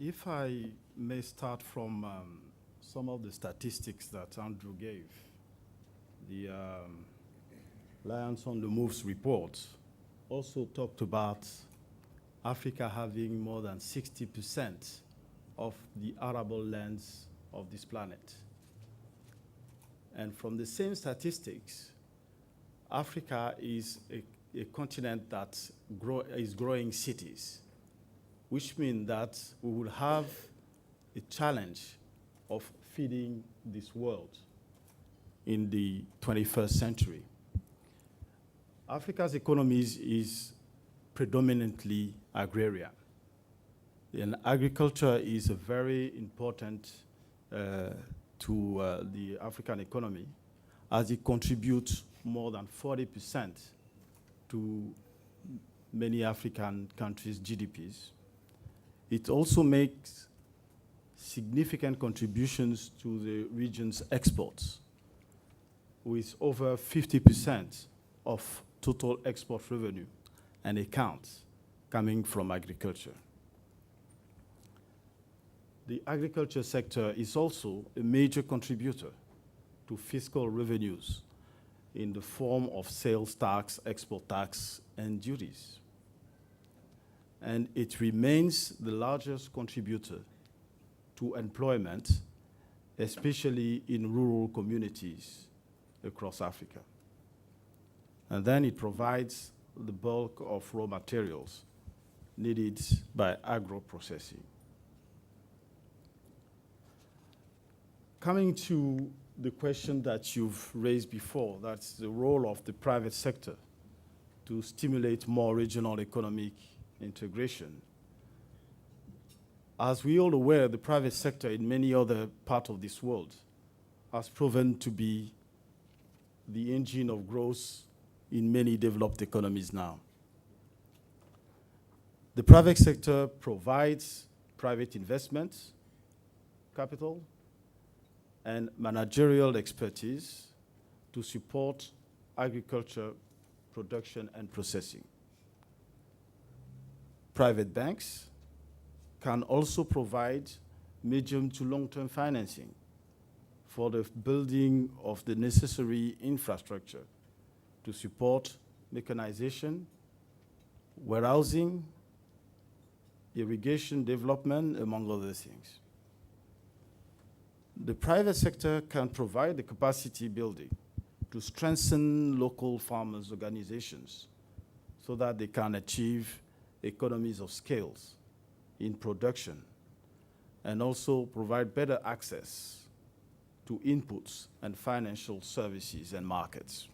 If I may start from some of the statistics that Andrew gave, the Alliance on the Moves report also talked about Africa having more than 60% of the arable lands of this planet. And from the same statistics, Africa is a continent that is growing cities, which means that we will have a challenge of feeding this world in the 21st century. Africa's economy is predominantly agrarian. And agriculture is a very important to the African economy, as it contributes more than 40% to many African countries' GDPs. It also makes significant contributions to the region's exports, with over 50% of total export revenue and accounts coming from agriculture. The agriculture sector is also a major contributor to fiscal revenues in the form of sales tax, export tax, and duties. And it remains the largest contributor to employment, especially in rural communities across Africa. And then it provides the bulk of raw materials needed by agro-processing. Coming to the question that you've raised before, that's the role of the private sector to stimulate more regional economic integration. As we all aware, the private sector in many other parts of this world has proven to be the engine of growth in many developed economies now. The private sector provides private investment, capital, and managerial expertise to support agriculture production and processing. Private banks can also provide medium to long-term financing for the building of the necessary infrastructure to support mechanization, warehousing, irrigation development, among other things. The private sector can provide the capacity building to strengthen local farmers' organizations so that they can achieve economies of scales in production and also provide better access to inputs and financial services and markets.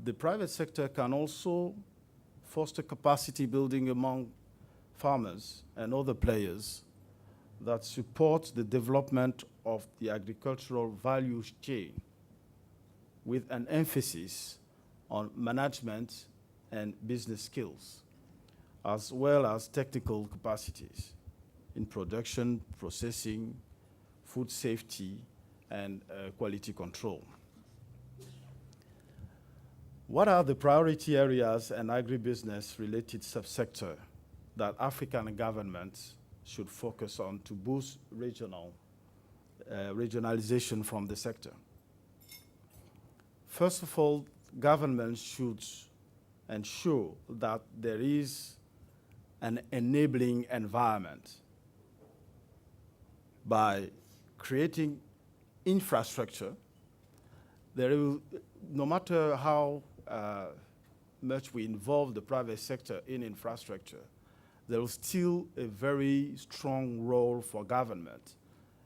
The private sector can also foster capacity building among farmers and other players that support the development of the agricultural value chain with an emphasis on management and business skills, as well as technical capacities in production, processing, food safety, and quality control. What are the priority areas and agribusiness-related subsector that African governments should focus on to boost regionalization from the sector? First of all, governments should ensure that there is an enabling environment by creating infrastructure. No matter how much we involve the private sector in infrastructure, there is still a very strong role for government,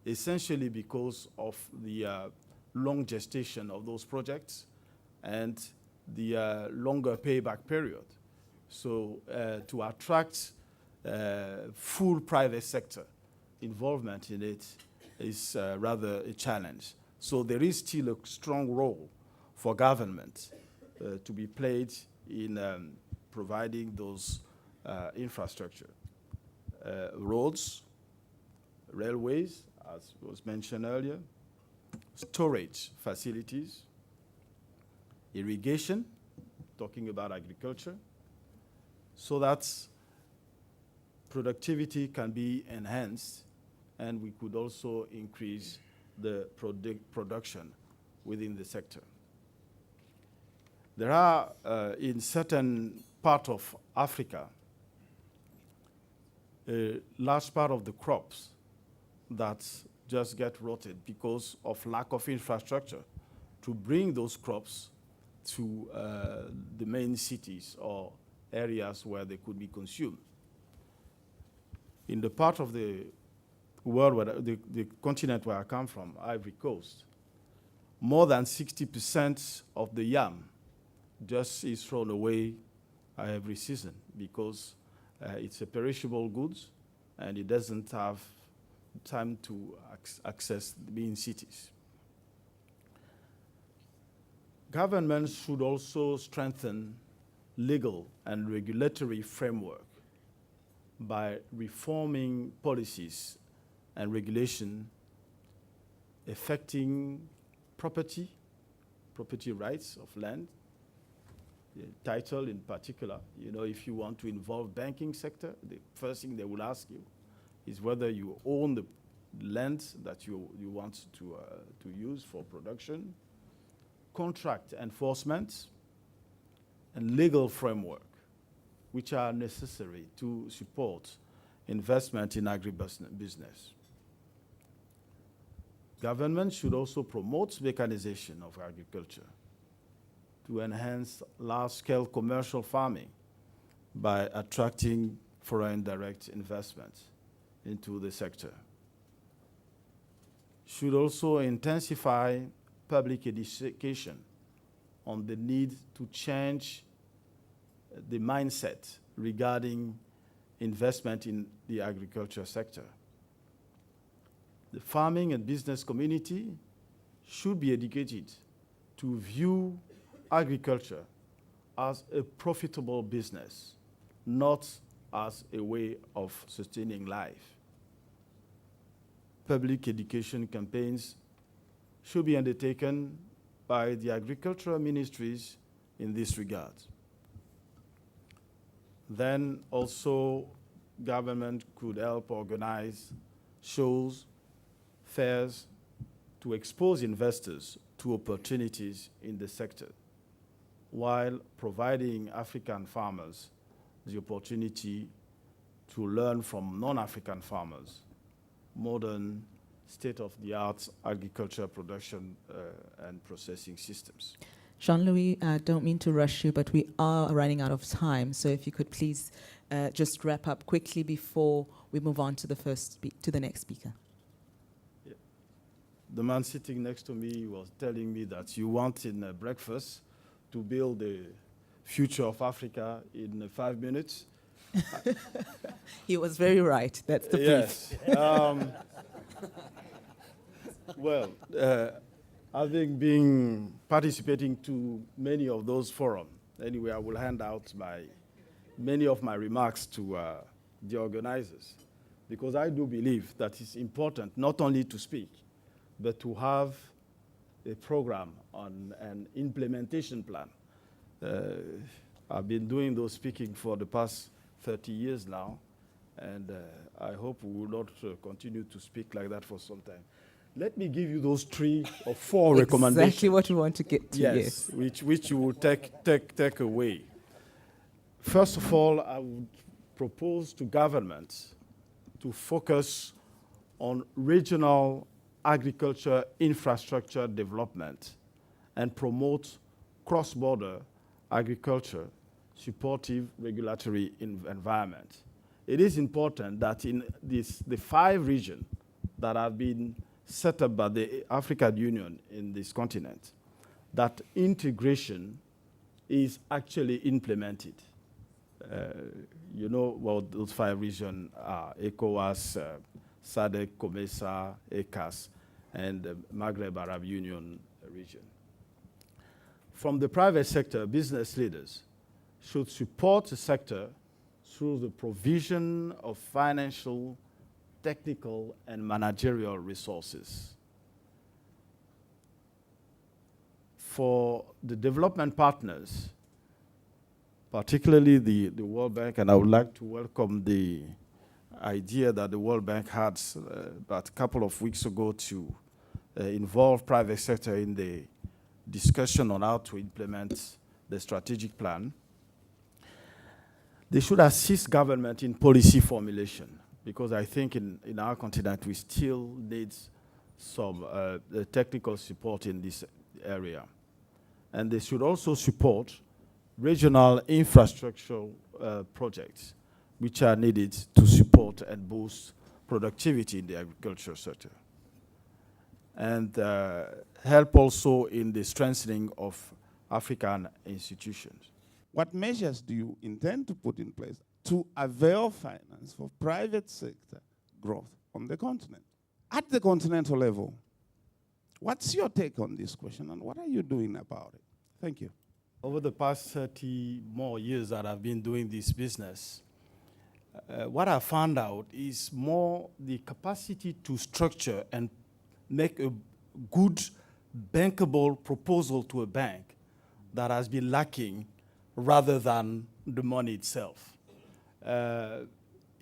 essentially because of the long gestation of those projects and the longer payback period. So to attract full private sector involvement in it is rather a challenge. So there is still a strong role for government to be played in providing those infrastructure. Roads, railways, as was mentioned earlier, storage facilities, irrigation, talking about agriculture, so that productivity can be enhanced, and we could also increase the production within the sector. There are, in certain part of Africa, a large part of the crops that just get rotted because of lack of infrastructure to bring those crops to the main cities or areas where they could be consumed. In the part of the world, where the continent where I come from, Ivory Coast, more than 60% of the yam just is thrown away every season because it's a perishable goods and it doesn't have time to access the main cities. Governments should also strengthen legal and regulatory framework by reforming policies and regulation affecting property rights of land, title in particular. You know, if you want to involve banking sector, the first thing they will ask you is whether you own the land that you want to use for production, contract enforcement, and legal framework, which are necessary to support investment in agribusiness. Government should also promote mechanization of agriculture to enhance large-scale commercial farming by attracting foreign direct investment into the sector. Should also intensify public education on the need to change the mindset regarding investment in the agriculture sector. The farming and business community should be educated to view agriculture as a profitable business, not as a way of sustaining life. Public education campaigns should be undertaken by the agricultural ministries in this regard. Then also government could help organize shows, fairs to expose investors to opportunities in the sector, while providing African farmers the opportunity to learn from non-African farmers modern state-of-the-art agriculture production and processing systems. Jean-Louis, I don't mean to rush you, but we are running out of time. So if you could please just wrap up quickly before we move on to the next speaker. Yeah. The man sitting next to me was telling me that you want in breakfast to build the future of Africa in 5 minutes. He was very right. That's the yes. Well, having been participating to many of those forums, anyway, I will hand out many of my remarks to the organizers, because I do believe that it's important not only to speak, but to have a program on an implementation plan. I've been doing those speaking for the past 30 years now, and I hope we will not continue to speak like that for some time. Let me give you those 3 or 4 recommendations. Exactly what we want to get to, yes. Which you will take away. First of all, I would propose to governments to focus on regional agriculture infrastructure development and promote cross-border agriculture supportive regulatory environment. It is important that in the 5 regions that have been set up by the African Union in this continent, that integration is actually implemented. You know what those 5 regions are: ECOWAS, SADC, COMESA, ECAS, and the Maghreb Arab Union region. From the private sector, business leaders should support the sector through the provision of financial, technical, and managerial resources. For the development partners, particularly the World Bank, and I would like to welcome the idea that the World Bank had about a couple of weeks ago to involve private sector in the discussion on how to implement the strategic plan. They should assist government in policy formulation, because I think in our continent we still need some technical support in this area. And they should also support regional infrastructure projects which are needed to support and boost productivity in the agriculture sector. And help also in the strengthening of African institutions. What measures do you intend to put in place to avail finance for private sector growth on the continent? At the continental level, what's your take on this question and what are you doing about it? Thank you. Over the past 30 more years that I've been doing this business, what I found out is more the capacity to structure and make a good bankable proposal to a bank that has been lacking rather than the money itself.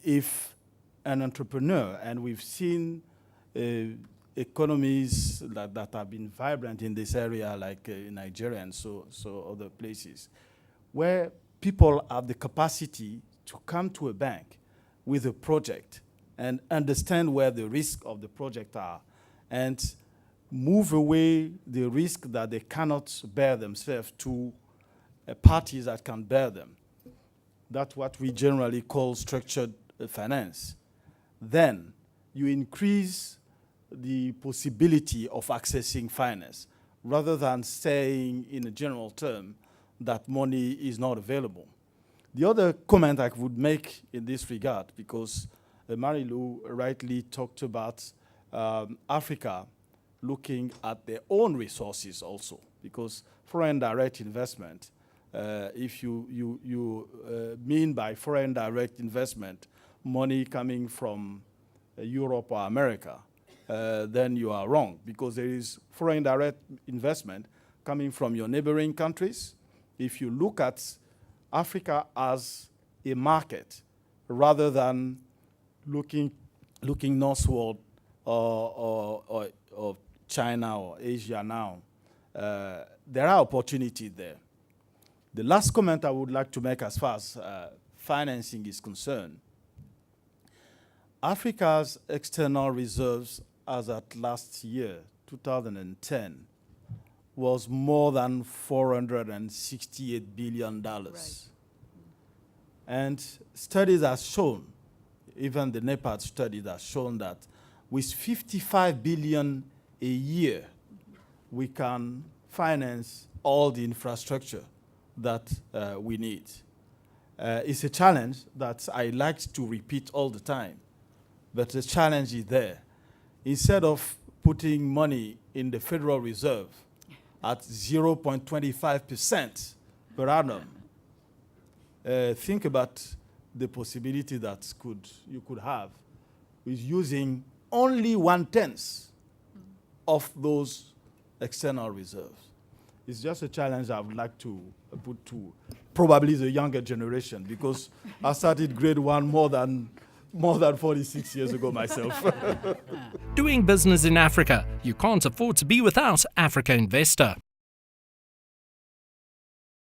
If an entrepreneur, and we've seen economies that have been vibrant in this area, like in Nigeria and so other places, where people have the capacity to come to a bank with a project and understand where the risks of the project are and move away the risk that they cannot bear themselves to parties that can bear them. That's what we generally call structured finance. Then you increase the possibility of accessing finance rather than saying in a general term that money is not available. The other comment I would make in this regard, because Marilu rightly talked about Africa looking at their own resources also, because foreign direct investment, if you mean by foreign direct investment money coming from Europe or America, then you are wrong, because there is foreign direct investment coming from your neighboring countries. If you look at Africa as a market rather than looking northward or China or Asia now, there are opportunities there. The last comment I would like to make as far as financing is concerned, Africa's external reserves as at last year, 2010, was more than $468 billion. Right. And studies have shown, even the NEPAD study has shown that with 55 billion a year, we can finance all the infrastructure that we need. It's a challenge that I like to repeat all the time, but the challenge is there. Instead of putting money in the Federal Reserve at 0.25% per annum, think about the possibility that you could have with using only 1/10 of those external reserves. It's just a challenge I would like to put to probably the younger generation, because I started grade 1 more than 46 years ago myself. Doing business in Africa, you can't afford to be without Africa Investor.